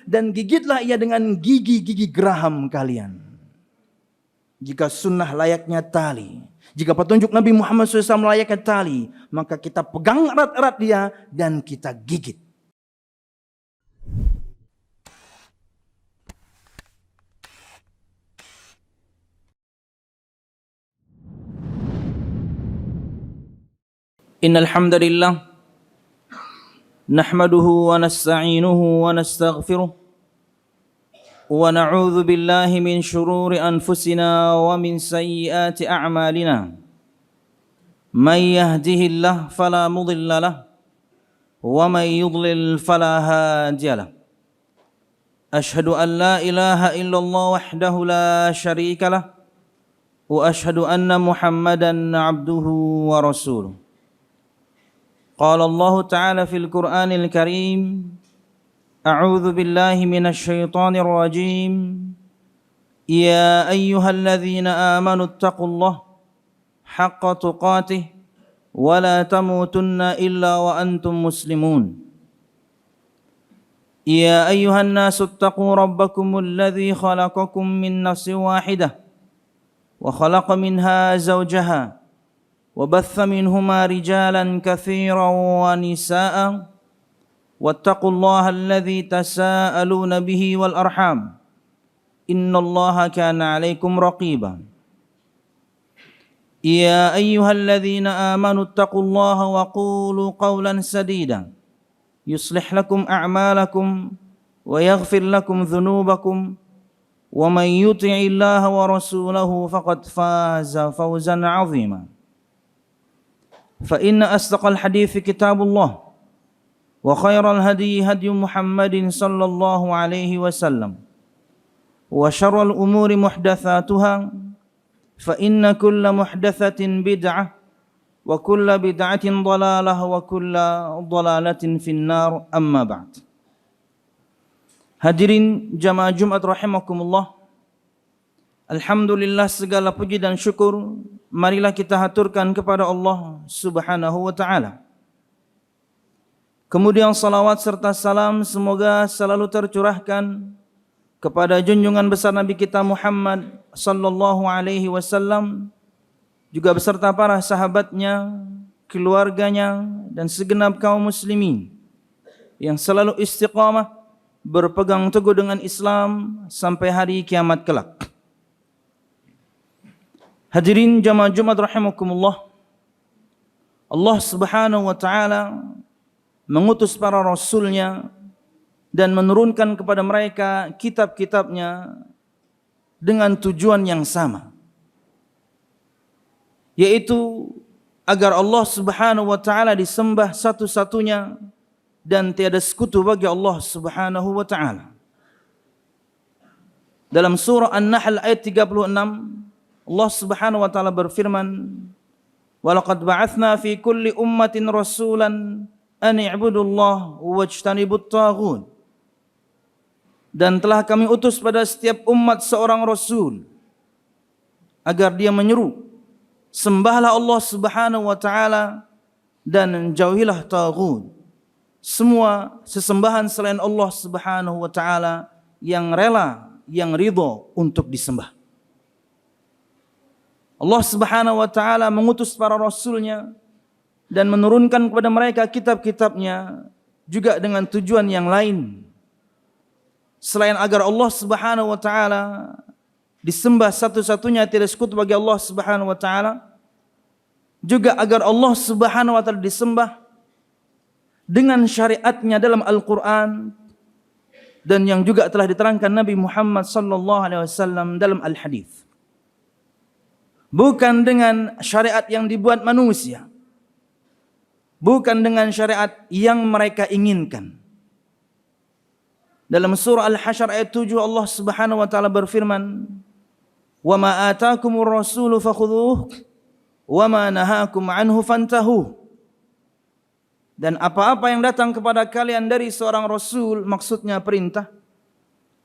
dan gigitlah ia dengan gigi-gigi geraham kalian. Jika sunnah layaknya tali, jika petunjuk Nabi Muhammad SAW layaknya tali, maka kita pegang erat-erat dia dan kita gigit. Innal hamdalillah nahmaduhu wa nasta'inuhu wa nastaghfiruh wa na'udzu billahi min shururi anfusina wa min sayyiati a'malina. May yahdihillahu fala mudilla lahu wa may yudlil fala hadiya lahu. Ashhadu an la ilaha illallah wahdahu la syarika lahu wa ashhadu anna Muhammadan 'abduhu wa rasuluh. قال الله تعالى في القرآن الكريم أعوذ بالله من الشيطان الرجيم يا أيها الذين آمنوا اتقوا الله حق تقاته ولا تموتن إلا وأنتم مسلمون يا أيها الناس اتقوا ربكم الذي خلقكم من نفس واحدة وخلق منها زوجها وبث منهما رجالا كثيرا ونساء واتقوا الله الذي تساءلون به والأرحام إن الله كان عليكم رقيبا يا أيها الذين آمنوا اتقوا الله وقولوا قولا سديدا يصلح لكم أعمالكم ويغفر لكم ذنوبكم ومن يطع الله ورسوله فقد فاز فوزا عظيما فإن أصدق الحديث كتاب الله وخير الهدي هدي محمد صلى الله عليه وسلم وشر الأمور محدثاتها فإن كل محدثة بدعة وكل بدعة ضلالة وكل ضلالة في النار أما بعد. Hadirin jamaah Jumat rahimakumullah. Alhamdulillah, segala puji dan syukur marilah kita haturkan kepada Allah Subhanahu wa ta'ala. Kemudian salawat serta salam semoga selalu tercurahkan kepada junjungan besar Nabi kita Muhammad sallallahu alaihi wasallam, juga beserta para sahabatnya, keluarganya, dan segenap kaum muslimin yang selalu istiqamah berpegang teguh dengan Islam sampai hari kiamat kelak. Hadirin jamaah Jumat rahimakumullah, Allah Subhanahu wa ta'ala mengutus para rasulnya dan menurunkan kepada mereka kitab-kitabnya dengan tujuan yang sama, yaitu agar Allah Subhanahu wa ta'ala disembah satu-satunya dan tiada sekutu bagi Allah Subhanahu wa ta'ala. Dalam surah An-Nahl ayat 36, Allah Subhanahu wa ta'ala berfirman, "Walaqad ba'atsna fi kulli ummatin rasulan an i'budullaha wajtanibut taghut." Dan telah kami utus pada setiap umat seorang rasul agar dia menyeru, sembahlah Allah Subhanahu wa ta'ala dan jauhilah taghut, semua sesembahan selain Allah Subhanahu wa ta'ala yang rela, yang ridho untuk disembah. Allah Subhanahu wa ta'ala mengutus para rasulnya dan menurunkan kepada mereka kitab-kitabnya juga dengan tujuan yang lain, selain agar Allah Subhanahu wa ta'ala disembah satu-satunya, tidak sekutu bagi Allah Subhanahu wa ta'ala, juga agar Allah Subhanahu wa ta'ala disembah dengan syariatnya dalam Al-Quran dan yang juga telah diterangkan Nabi Muhammad sallallahu alaihi wasallam dalam Al-Hadis. Bukan dengan syariat yang dibuat manusia, bukan dengan syariat yang mereka inginkan. Dalam surah Al-Hasyr ayat 7 Allah Subhanahu wa ta'ala berfirman, "Wa ma ataakumur rasulu fakhudhuhu wa ma nahakum anhu fantahu." Dan apa-apa yang datang kepada kalian dari seorang rasul, maksudnya perintah,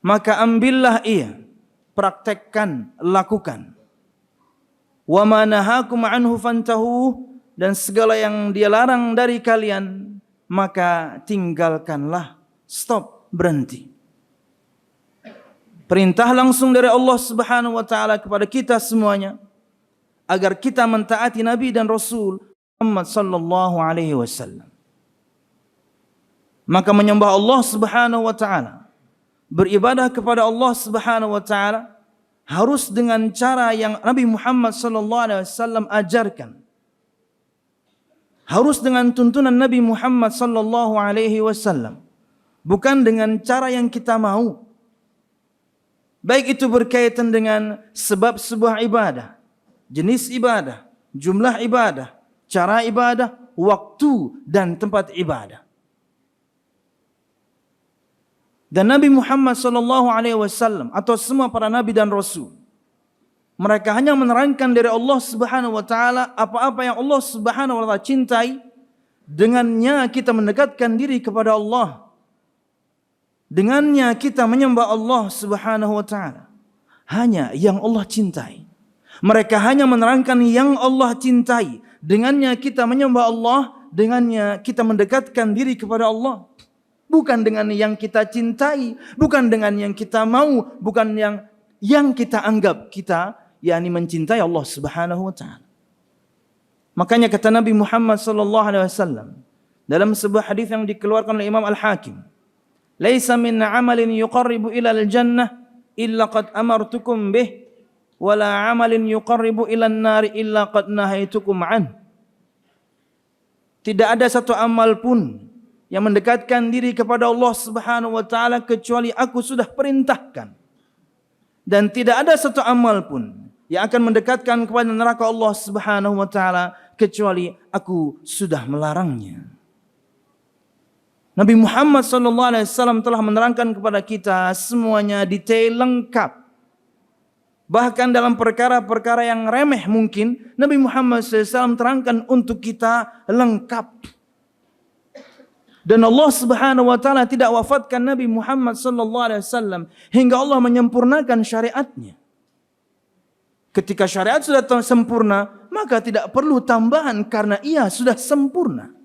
maka ambillah ia, praktekkan, lakukan. Wa ma nahakum anhu fantahu, dan segala yang dia larang dari kalian maka tinggalkanlah, stop, berhenti. Perintah langsung dari Allah Subhanahu wa taala kepada kita semuanya agar kita mentaati Nabi dan Rasul Muhammad sallallahu alaihi wasallam. Maka menyembah Allah Subhanahu wa taala, beribadah kepada Allah Subhanahu wa taala harus dengan cara yang Nabi Muhammad sallallahu alaihi wasallam ajarkan. Harus dengan tuntunan Nabi Muhammad sallallahu alaihi wasallam, bukan dengan cara yang kita mau. Baik itu berkaitan dengan sebab sebuah ibadah, jenis ibadah, jumlah ibadah, cara ibadah, waktu dan tempat ibadah. Dan Nabi Muhammad SAW atau semua para nabi dan rasul, mereka hanya menerangkan dari Allah Subhanahu wa taala apa-apa yang Allah Subhanahu wa taala cintai, dengannya kita mendekatkan diri kepada Allah. Dengannya kita menyembah Allah Subhanahu wa taala. Hanya yang Allah cintai. Mereka hanya menerangkan yang Allah cintai. Dengannya kita menyembah Allah, dengannya kita mendekatkan diri kepada Allah. Bukan dengan yang kita cintai, bukan dengan yang kita mau, bukan yang kita anggap kita yakni mencintai Allah Subhanahu wa taala. Makanya kata Nabi Muhammad sallallahu alaihi wasallam dalam sebuah hadis yang dikeluarkan oleh Imam Al-Hakim, "Laisa min 'amalin yuqarribu ila al-jannah illa qad amartukum bih, wa la 'amalin yuqarribu ila an-nar illa qad nahaitukum an." Tidak ada satu amal pun yang mendekatkan diri kepada Allah Subhanahu wa taala kecuali aku sudah perintahkan. Dan tidak ada satu amal pun yang akan mendekatkan kepada neraka Allah Subhanahu wa taala kecuali aku sudah melarangnya. Nabi Muhammad SAW telah menerangkan kepada kita semuanya detail lengkap. Bahkan dalam perkara-perkara yang remeh mungkin, Nabi Muhammad SAW terangkan untuk kita lengkap. Dan Allah Subhanahu wa taala tidak wafatkan Nabi Muhammad SAW hingga Allah menyempurnakan syariatnya. Ketika syariat sudah sempurna, maka tidak perlu tambahan karena ia sudah sempurna.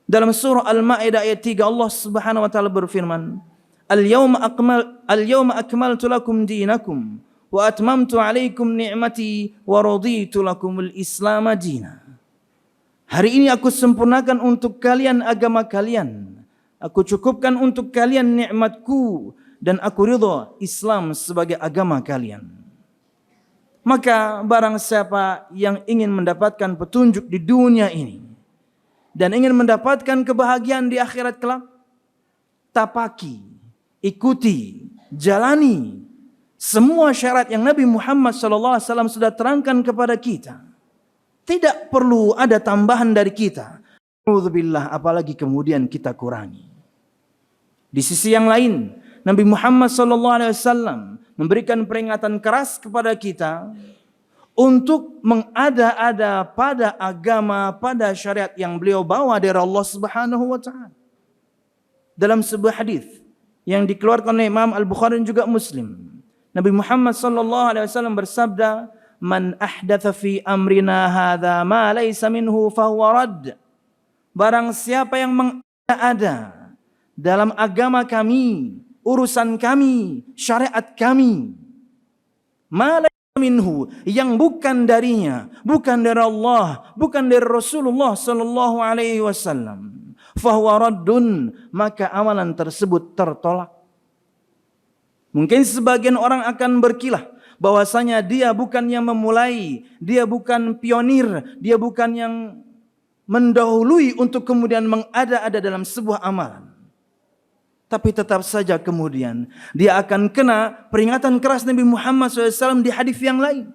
Dalam surah Al-Maidah ayat 3 Allah Subhanahu wa taala berfirman, "Al-yawma akmaltu lakum dinakum wa atmamtu 'alaikum ni'mati wa raditu lakumul Islam dinan." Hari ini aku sempurnakan untuk kalian agama kalian. Aku cukupkan untuk kalian nikmatku dan aku ridha Islam sebagai agama kalian. Maka barang siapa yang ingin mendapatkan petunjuk di dunia ini dan ingin mendapatkan kebahagiaan di akhirat kelak, tapaki, ikuti, jalani semua syarat yang Nabi Muhammad SAW sudah terangkan kepada kita. Tidak perlu ada tambahan dari kita. Alhamdulillah, apalagi kemudian kita kurangi. Di sisi yang lain, Nabi Muhammad SAW memberikan peringatan keras kepada kita untuk mengada-ada pada agama, pada syariat yang beliau bawa dari Allah Subhanahu wa taala. Dalam sebuah hadis yang dikeluarkan oleh Imam Al-Bukhari dan juga Muslim, Nabi Muhammad SAW bersabda, "Man ahdatha fi amrina hadza ma laysa minhu fahuwa radd." Barang siapa yang mengada-ada dalam agama kami, urusan kami, syariat kami, ma laysa minhu, yang bukan darinya, bukan dari Allah, bukan dari Rasulullah sallallahu alaihi wasallam, fahuwa raddun, maka amalan tersebut tertolak. Mungkin sebagian orang akan berkilah bahwasanya dia bukan yang memulai, dia bukan pionir, dia bukan yang mendahului untuk kemudian mengada-ada dalam sebuah amalan. Tapi tetap saja kemudian dia akan kena peringatan keras Nabi Muhammad SAW di hadis yang lain.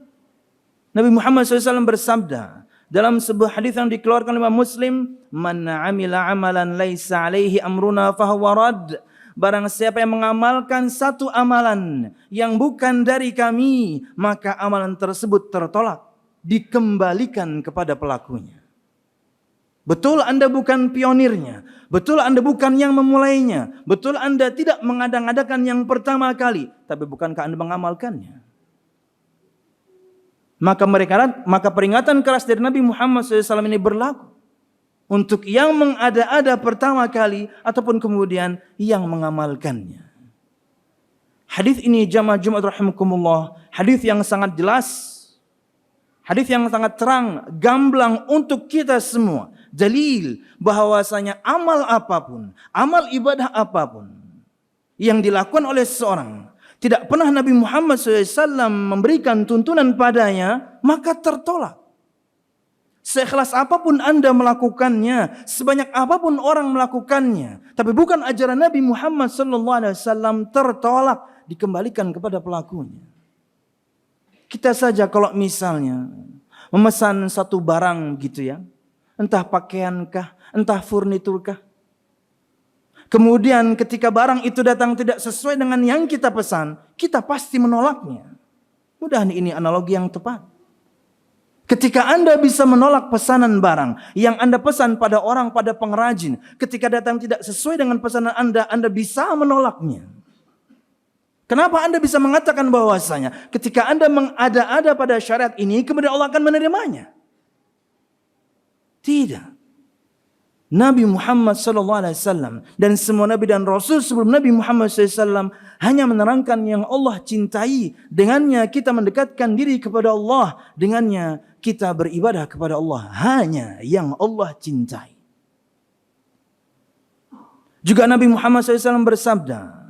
Nabi Muhammad SAW bersabda dalam sebuah hadis yang dikeluarkan oleh Muslim, "Man 'amila 'amalan laisa 'alaihi amruna fahuwa radd." Barang siapa yang mengamalkan satu amalan yang bukan dari kami, maka amalan tersebut tertolak, dikembalikan kepada pelakunya. Betul Anda bukan pionirnya, betul Anda bukan yang memulainya, betul Anda tidak mengadang-adakan yang pertama kali, tapi bukankah Anda mengamalkannya? Maka peringatan keras dari Nabi Muhammad SAW ini berlaku untuk yang mengada-ada pertama kali ataupun kemudian yang mengamalkannya. Hadis ini jamaah Jumat rahimakumullah, hadis yang sangat jelas, hadis yang sangat terang, gamblang untuk kita semua. Dalil bahwasanya amal apapun, amal ibadah apapun yang dilakukan oleh seseorang, tidak pernah Nabi Muhammad SAW memberikan tuntunan padanya, maka tertolak. Seikhlas apapun Anda melakukannya, sebanyak apapun orang melakukannya, tapi bukan ajaran Nabi Muhammad SAW, tertolak, dikembalikan kepada pelakunya. Kita saja kalau misalnya memesan satu barang gitu ya, entah pakaiankah, entah furniturkah, kemudian ketika barang itu datang tidak sesuai dengan yang kita pesan, kita pasti menolaknya. Mudah-mudahan ini analogi yang tepat. Ketika Anda bisa menolak pesanan barang yang Anda pesan pada orang, pada pengrajin, ketika datang tidak sesuai dengan pesanan Anda bisa menolaknya. Kenapa Anda bisa mengatakan bahwasanya ketika Anda mengada-ada pada syariat ini, kemudian Allah akan menerimanya? Tidak. Nabi Muhammad SAW dan semua Nabi dan Rasul sebelum Nabi Muhammad SAW hanya menerangkan yang Allah cintai. Dengannya kita mendekatkan diri kepada Allah. Dengannya kita beribadah kepada Allah. Hanya yang Allah cintai. Juga Nabi Muhammad SAW bersabda,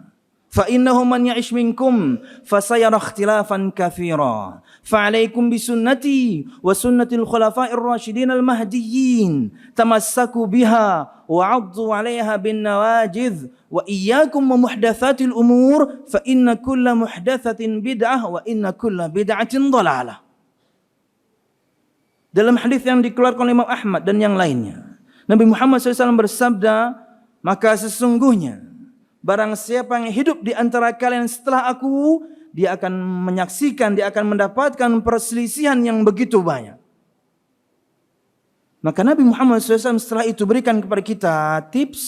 فَإِنَّهُ مَنْ يَعِشْ مِنْكُمْ فَسَيَرَى اخْتِلَافًا كَثِيرًا فَعَلَيْكُمْ بِسُنَّتِي وَسُنَّةِ الْخُلَفَاءِ الرَّاشِدِينَ الْمَهْدِيِّينَ تَمَسَّكُوا بِهَا وَعَضُّوا عَلَيْهَا بِالنَّوَاجِذِ وَإِيَّاكُمْ وَمُحْدَثَاتِ الْأُمُورِ فَإِنَّ كُلَّ مُحْدَثَةٍ بِدْعَةٍ وَإِنَّ كُلَّ بِدْعَةٍ ضَلَالَةٍ. Dalam hadis yang dikeluarkan oleh Imam Ahmad dan yang lainnya, Nabi Muhammad SAW bersabda, maka sesungguhnya barang siapa yang hidup di antara kalian setelah aku, dia akan menyaksikan, dia akan mendapatkan perselisihan yang begitu banyak. Maka Nabi Muhammad SAW setelah itu berikan kepada kita tips.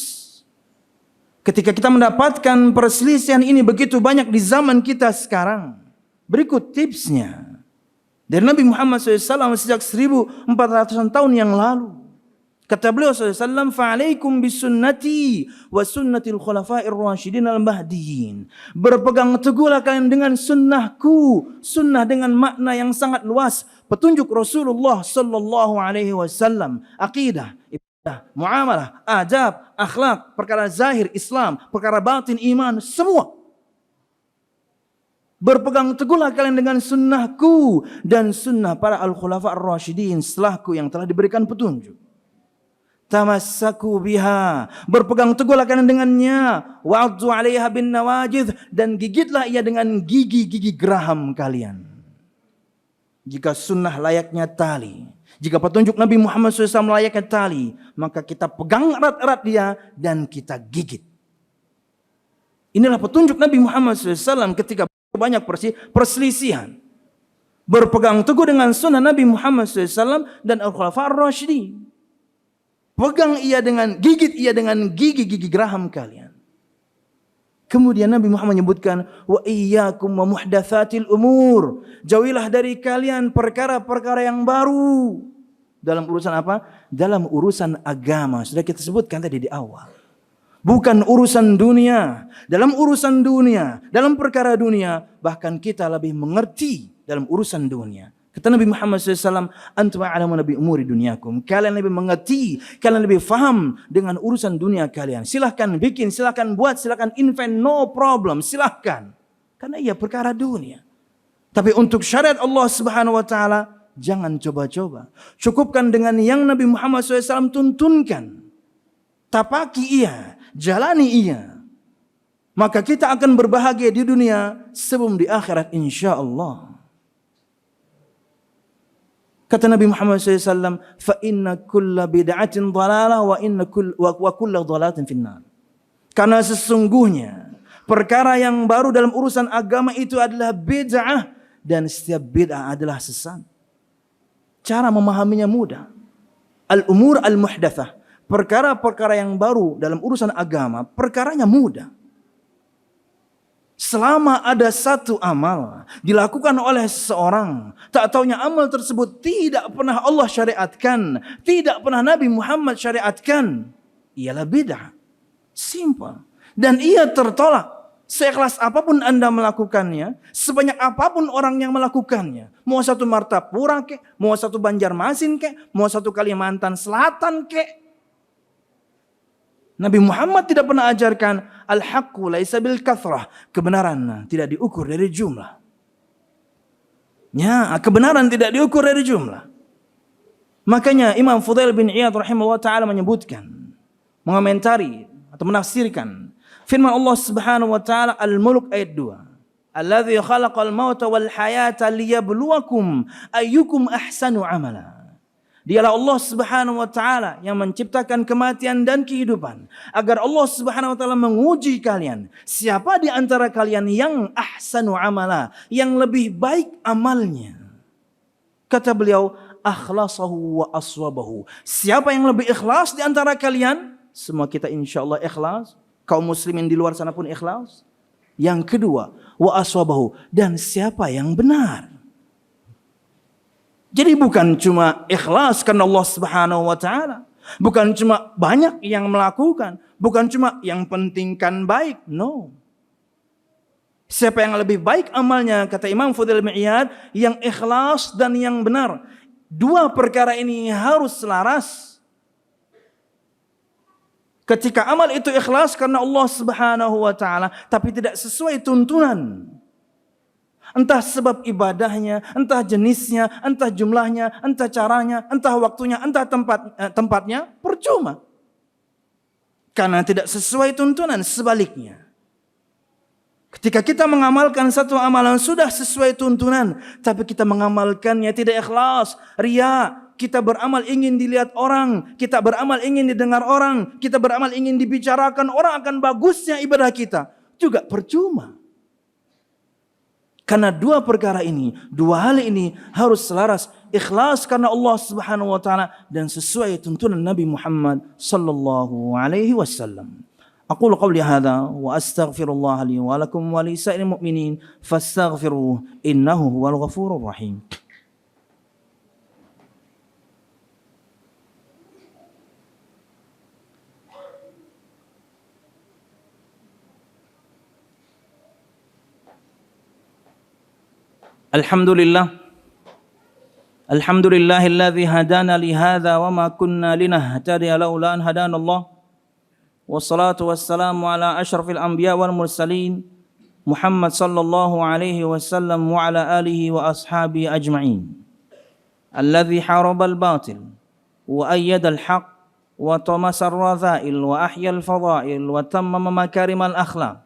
Ketika kita mendapatkan perselisihan ini begitu banyak di zaman kita sekarang, berikut tipsnya dari Nabi Muhammad SAW sejak 1400 tahun yang lalu. Kata beliau SAW, fa'alaikum bisunnati wa sunnatil khulafa'ir rasyidin al-mahdiyyin. Berpegang teguhlah kalian dengan sunnahku. Sunnah dengan makna yang sangat luas. Petunjuk Rasulullah sallallahu alaihi wasallam. Akidah, ibadah, muamalah, adab, akhlak, perkara zahir Islam, perkara batin iman, semua. Berpegang teguhlah kalian dengan sunnahku dan sunnah para al-khulafa'ir rasyidin setelahku yang telah diberikan petunjuk. Tamassaku biha, berpegang teguhlah kalian dengannya, wa'adzu 'alaiha bin nawajidh, dan gigitlah ia dengan gigi-gigi geraham kalian. Jika sunnah layaknya tali, jika petunjuk Nabi Muhammad SAW layaknya tali, maka kita pegang erat-erat dia dan kita gigit. Inilah petunjuk Nabi Muhammad SAW ketika banyak perselisihan. Berpegang teguh dengan sunnah Nabi Muhammad SAW dan al-khulafa'ir rasyidin. Pegang ia dengan, gigit ia dengan gigi-gigi geraham kalian. Kemudian Nabi Muhammad menyebutkan, wa iyyakum wa muhdatsatil umur. Jauhilah dari kalian perkara-perkara yang baru. Dalam urusan apa? Dalam urusan agama. Sudah kita sebutkan tadi di awal. Bukan urusan dunia. Dalam urusan dunia, dalam perkara dunia, bahkan kita lebih mengerti dalam urusan dunia. Kata Nabi Muhammad SAW, antum a'lamu bi umuri dunyakum. Kalian lebih mengerti, kalian lebih faham dengan urusan dunia kalian. Silahkan bikin, silahkan buat, silahkan invent, no problem, silahkan. Karena ia perkara dunia. Tapi untuk syariat Allah Subhanahu Wa Taala, jangan coba-coba. Cukupkan dengan yang Nabi Muhammad SAW tuntunkan. Tapaki ia, jalani ia. Maka kita akan berbahagia di dunia sebelum di akhirat insya Allah. Kata Nabi Muhammad SAW, fa inna kulla bid'atin dhalalah wa kulla dhalalatin finnar. Karena sesungguhnya perkara yang baru dalam urusan agama itu adalah bid'ah, dan setiap bid'ah adalah sesat. Cara memahaminya mudah. Al-umur al-muhdatsah, perkara-perkara yang baru dalam urusan agama, perkaranya mudah. Selama ada satu amal dilakukan oleh seseorang, tak taunya amal tersebut tidak pernah Allah syariatkan, tidak pernah Nabi Muhammad syariatkan, ialah bid'ah. Simple. Dan ia tertolak. Seikhlas apapun Anda melakukannya, sebanyak apapun orang yang melakukannya, mau satu Martapura kek, mau satu Banjarmasin kek, mau satu Kalimantan Selatan kek, Nabi Muhammad tidak pernah ajarkan al-haqqu laisa bil kathrah, kebenaran tidak diukur dari jumlah. Ya, kebenaran tidak diukur dari jumlah. Makanya Imam Fudail bin Iyad rahimahullah taala menyebutkan, mengomentari atau menafsirkan firman Allah Subhanahu wa taala Al-Mulk ayat 2. Alladzi khalaqal mauta wal hayata liyabluwakum ayyukum ahsanu amala. Dialah Allah Subhanahu wa taala yang menciptakan kematian dan kehidupan agar Allah Subhanahu wa taala menguji kalian. Siapa di antara kalian yang ahsanu amala, yang lebih baik amalnya? Kata beliau, akhlasahu wa aswabahu. Siapa yang lebih ikhlas di antara kalian? Semua kita insyaallah ikhlas. Kaum muslimin di luar sana pun ikhlas. Yang kedua, wa aswabahu, dan siapa yang benar? Jadi bukan cuma ikhlas karena Allah Subhanahu wa taala, bukan cuma banyak yang melakukan, bukan cuma yang pentingkan baik. No. Siapa yang lebih baik amalnya, kata Imam Fudail bin Iyad, yang ikhlas dan yang benar. Dua perkara ini harus selaras. Ketika amal itu ikhlas karena Allah Subhanahu wa taala, tapi tidak sesuai tuntunan, entah sebab ibadahnya, entah jenisnya, entah jumlahnya, entah caranya, entah waktunya, entah tempatnya, percuma. Karena tidak sesuai tuntunan. Sebaliknya, ketika kita mengamalkan satu amalan sudah sesuai tuntunan, tapi kita mengamalkannya tidak ikhlas, riya, kita beramal ingin dilihat orang, kita beramal ingin didengar orang, kita beramal ingin dibicarakan orang akan bagusnya ibadah kita, juga percuma. Karena dua perkara ini, dua hal ini harus selaras, ikhlas karena Allah Subhanahu wa taala dan sesuai tuntunan Nabi Muhammad sallallahu alaihi wasallam. Aqulu qawli hadza wa astaghfirullah li wa lakum wa li sa'iril mu'minin fastaghfiruhu innahu huwal ghafurur rahim. Alhamdulillahilladzi hadana li hadza wa ma kunna linahtadiya laula an hadana Allah. Wassalatu wassalamu ala asyrafil anbiya wal mursalin Muhammad sallallahu alaihi wasallam wa ala alihi wa ashabihi ajma'in. Alladzi harabal batil wa ayyadal haqq wa tamasar radha'il wa ahyal fadha'il wa tammama makarimal akhlaq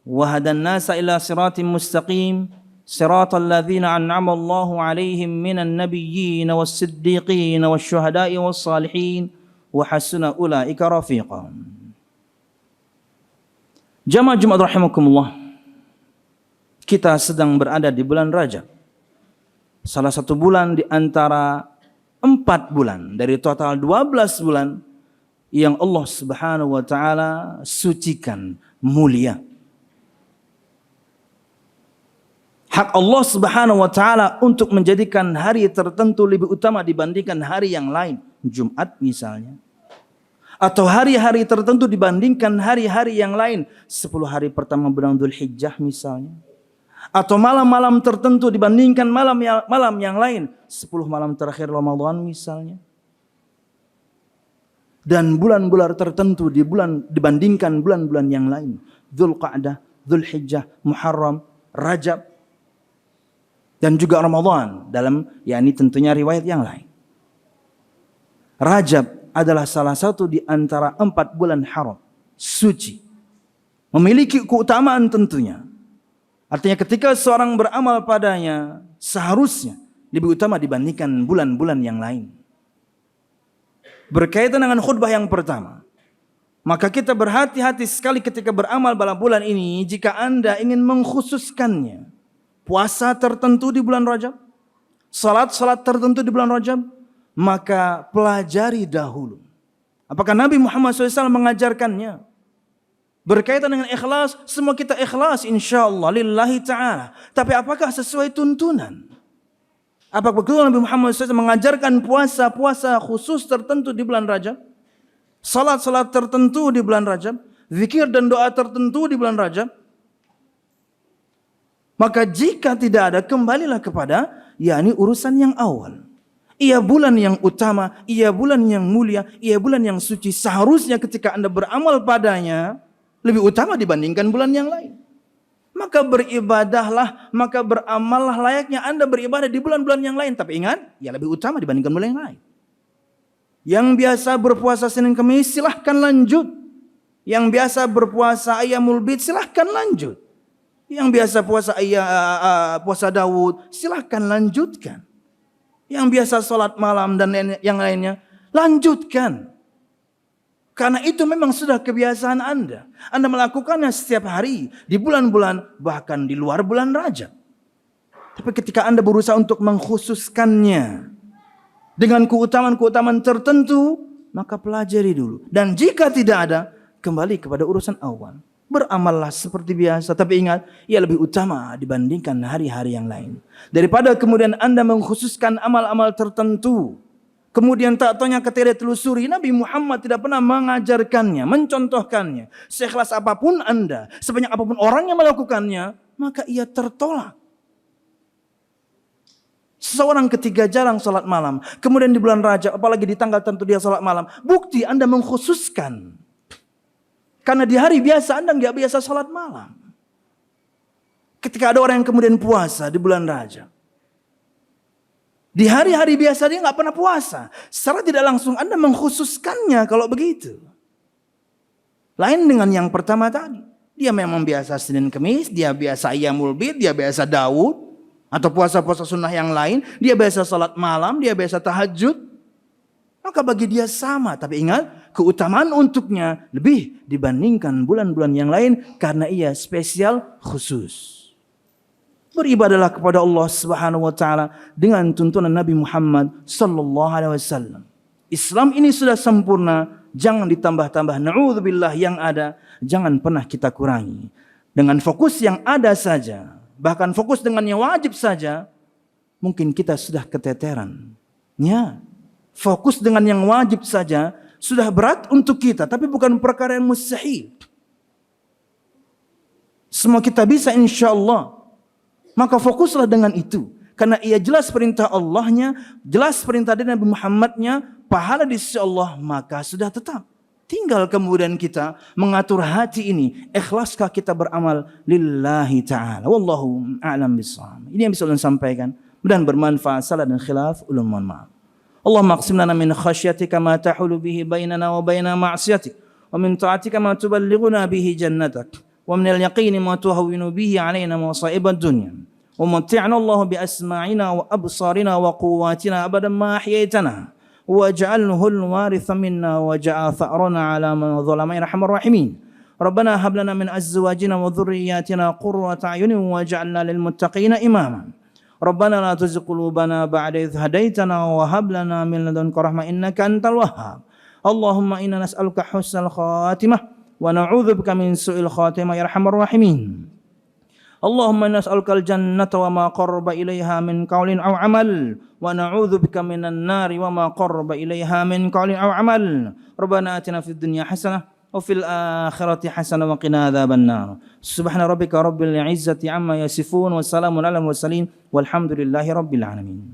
wa hadan nasa ila siratim mustaqim. صراط الذين أنعم الله عليهم من النبيين والصديقين والشهداء والصالحين وحسن أولئك رفيقا. Jamaah Jumat rahimakumullah, kita sedang berada di bulan Rajab, salah satu bulan di antara 4 bulan dari total 12 bulan yang Allah Subhanahu wa taala sucikan, mulia. Hak Allah Subhanahu wa taala untuk menjadikan hari tertentu lebih utama dibandingkan hari yang lain, Jumat misalnya. Atau hari-hari tertentu dibandingkan hari-hari yang lain, 10 hari pertama bulan Dzulhijjah misalnya. Atau malam-malam tertentu dibandingkan malam yang lain, 10 malam terakhir Ramadan misalnya. Dan bulan-bulan tertentu dibandingkan bulan-bulan yang lain, Dzulqa'dah, Dzulhijjah, Muharram, Rajab, dan juga Ramadan dalam yakni tentunya riwayat yang lain. Rajab adalah salah satu di antara 4 bulan haram, suci. Memiliki keutamaan tentunya. Artinya ketika seorang beramal padanya seharusnya lebih utama dibandingkan bulan-bulan yang lain. Berkaitan dengan khutbah yang pertama, maka kita berhati-hati sekali ketika beramal pada bulan ini jika Anda ingin mengkhususkannya. Puasa tertentu di bulan Rajab, salat-salat tertentu di bulan Rajab, maka pelajari dahulu. Apakah Nabi Muhammad SAW mengajarkannya? Berkaitan dengan ikhlas, semua kita ikhlas insyaallah lillahi ta'ala. Tapi apakah sesuai tuntunan? Apakah betul Nabi Muhammad SAW mengajarkan puasa-puasa khusus tertentu di bulan Rajab? Salat-salat tertentu di bulan Rajab? zikir dan doa tertentu di bulan Rajab, maka jika tidak ada, kembalilah kepada yakni urusan yang awal. Ia bulan yang utama, ia bulan yang mulia, ia bulan yang suci. Seharusnya ketika Anda beramal padanya lebih utama dibandingkan bulan yang lain. Maka beribadahlah, maka beramallah layaknya Anda beribadah di bulan-bulan yang lain. Tapi ingat, ia lebih utama dibandingkan bulan yang lain. Yang biasa berpuasa Senin Kamis, silahkan lanjut. Yang biasa berpuasa Ayyamul Bid, silahkan lanjut. Yang biasa puasa Daud, silahkan lanjutkan. Yang biasa sholat malam dan yang lainnya, lanjutkan. Karena itu memang sudah kebiasaan Anda. Anda melakukannya setiap hari, di bulan-bulan, bahkan di luar bulan Rajab. Tapi ketika Anda berusaha untuk mengkhususkannya dengan keutamaan-keutamaan tertentu, maka pelajari dulu. Dan jika tidak ada, kembali kepada urusan awal. Beramallah seperti biasa, tapi ingat, ia lebih utama dibandingkan hari-hari yang lain. Daripada kemudian Anda mengkhususkan amal-amal tertentu, kemudian tak tanya ketika telusuri, Nabi Muhammad tidak pernah mengajarkannya, mencontohkannya. Seikhlas apapun Anda, sebanyak apapun orang yang melakukannya, maka ia tertolak. Seseorang ketika jarang sholat malam, kemudian di bulan Rajab, apalagi di tanggal tertentu dia sholat malam, bukti Anda mengkhususkan. Karena di hari biasa Anda nggak biasa sholat malam. Ketika ada orang yang kemudian puasa di bulan Rajab, di hari-hari biasa dia nggak pernah puasa. Secara tidak langsung Anda mengkhususkannya kalau begitu. Lain dengan yang pertama tadi. Dia memang biasa Senin Kamis, dia biasa Ayyamul Bid, dia biasa Daud, atau puasa-puasa sunnah yang lain. Dia biasa sholat malam, dia biasa tahajud. Maka bagi dia sama. Tapi ingat, keutamaan untuknya lebih dibandingkan bulan-bulan yang lain. Karena ia spesial khusus. Beribadalah kepada Allah Subhanahu wa taala dengan tuntunan Nabi Muhammad sallallahu alaihi wasallam. Islam ini sudah sempurna, jangan ditambah-tambah. Na'udzubillah, yang ada jangan pernah kita kurangi. Dengan fokus yang ada saja, bahkan fokus dengan yang wajib saja, mungkin kita sudah keteteran. Ya, fokus dengan yang wajib saja sudah berat untuk kita, tapi bukan perkara yang mustahil. Semua kita bisa insya-Allah. Maka fokuslah dengan itu. Karena ia jelas perintah Allahnya, jelas perintah dari Nabi Muhammadnya, pahala di sisi Allah, maka sudah tetap. Tinggal kemudian kita mengatur hati ini. Ikhlaskah kita beramal lillahi ta'ala. Wallahu a'lam bishawab. Ini yang bisa ulun sampaikan. Dan bermanfaat, salah dan khilaf, ulun mohon maaf. Allahumma aqsim lana min khasyatika ma tahulu bihi bainana wa baina ma'asiyatik. Wa min ta'atika ma tuballighuna bihi jannatak. ومن اليقين ما تهون به علينا مصائب الدنيا ومتعنا الله بأسماعنا وأبصارنا وقواتنا أبدا ما أحييتنا واجعله الوارث منا واجعل ثأرنا على من ظلم يا أرحم الراحمين ربنا هب لنا من أزواجنا وذرياتنا قرة أعين واجعلنا للمتقين إماما ربنا لا تزغ قلوبنا بعد إذ هديتنا وهب لنا من لدنك رحمة إنك أنت الوهاب اللهم إنا نسألك حسن الخاتمة ونعوذ بك من سوء الخاتمة يا أرحم الراحمين اللهم نسألك الجنة وما قرب إليها من قول أو عمل ونعوذ بك من النار وما قرب إليها من قول أو عمل ربنا آتنا في الدنيا حسنة وفي الآخرة حسنة وقنا عذاب النار سبحان ربك رب العزة عما يصفون والسلام على المرسلين والحمد لله رب العالمين.